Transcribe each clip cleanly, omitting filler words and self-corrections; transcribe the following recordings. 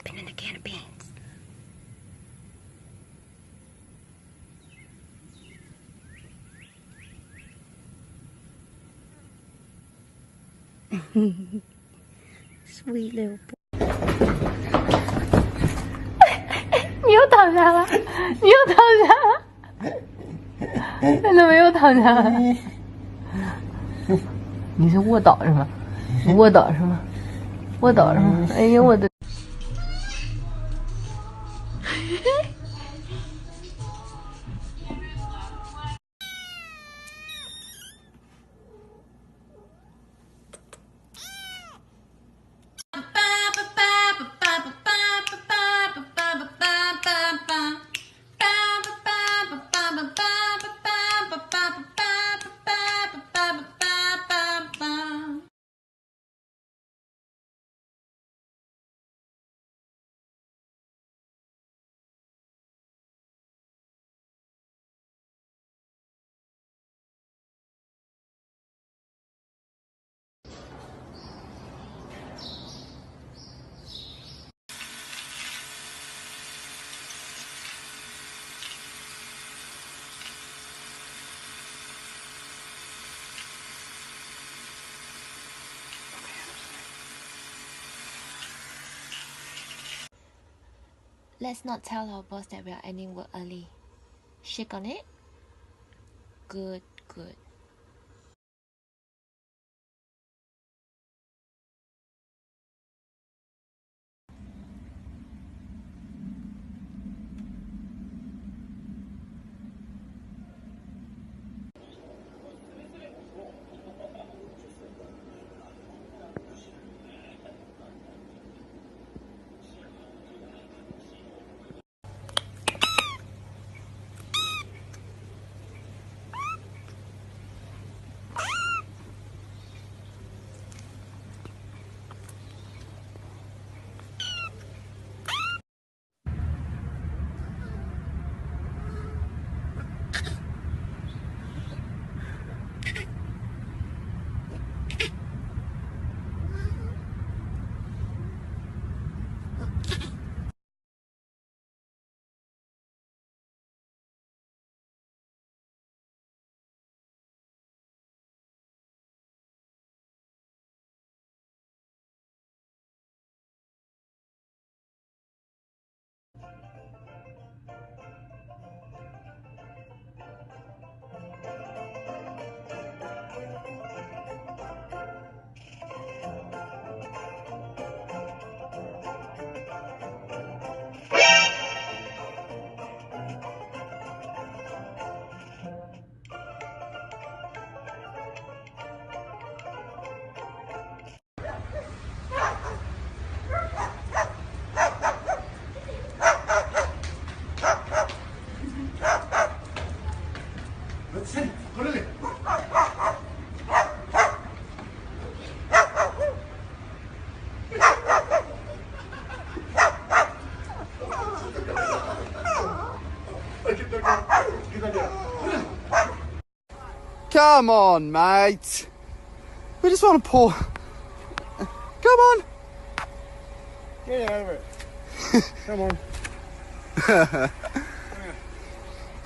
spinning a can of beans. Sweet little boy. 你又躺下了，你又躺下了，真的没有躺下了。你是卧倒是吗？卧倒是吗？卧倒是吗？哎呀，我的。Let's not tell our boss that we are ending work early. Shake on it. Good, good. Come on, mate. We just want to pull. Come on. Get over it. Come on.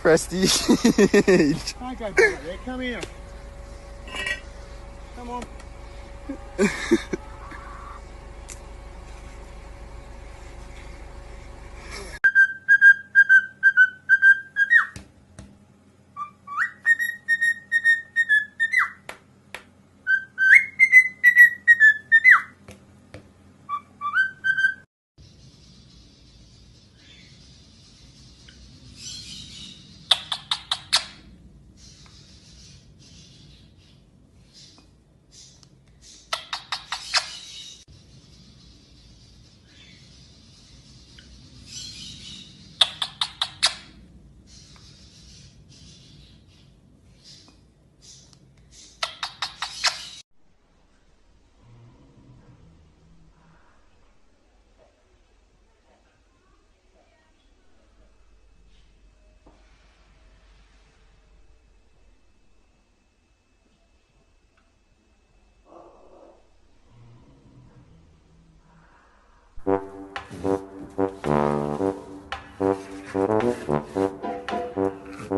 Prestige. Don't go back there. Come here. Come on.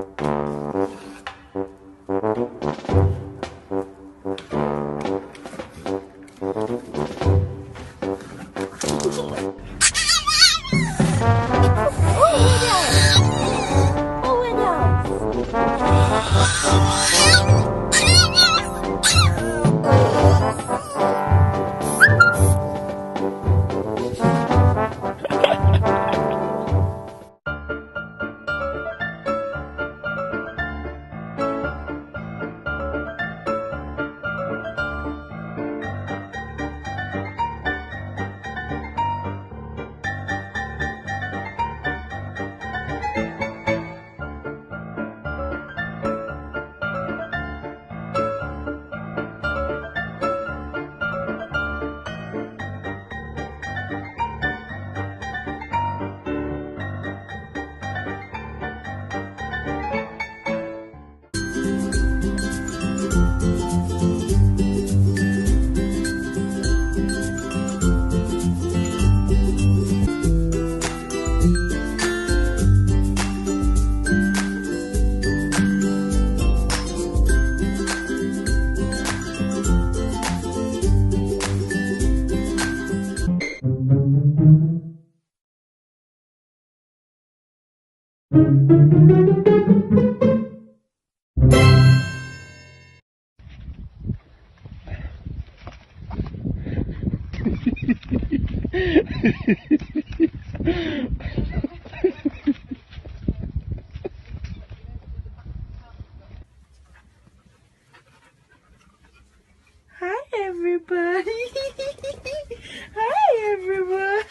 Hi everybody! Hi everyone!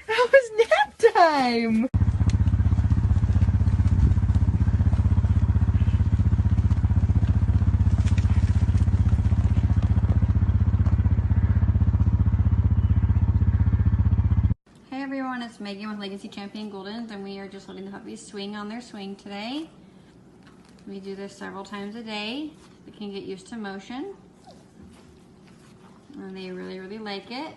How was nap time? Hey everyone, it's Megan with Legacy Champion Goldens, and we are just letting the puppies swing on their swing today. We do this several times a day. They can get used to motion, and they really, really like it.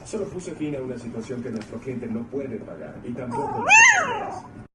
Solo puse fin a una situación que nuestro cliente no puede pagar y tampoco las enfermeras.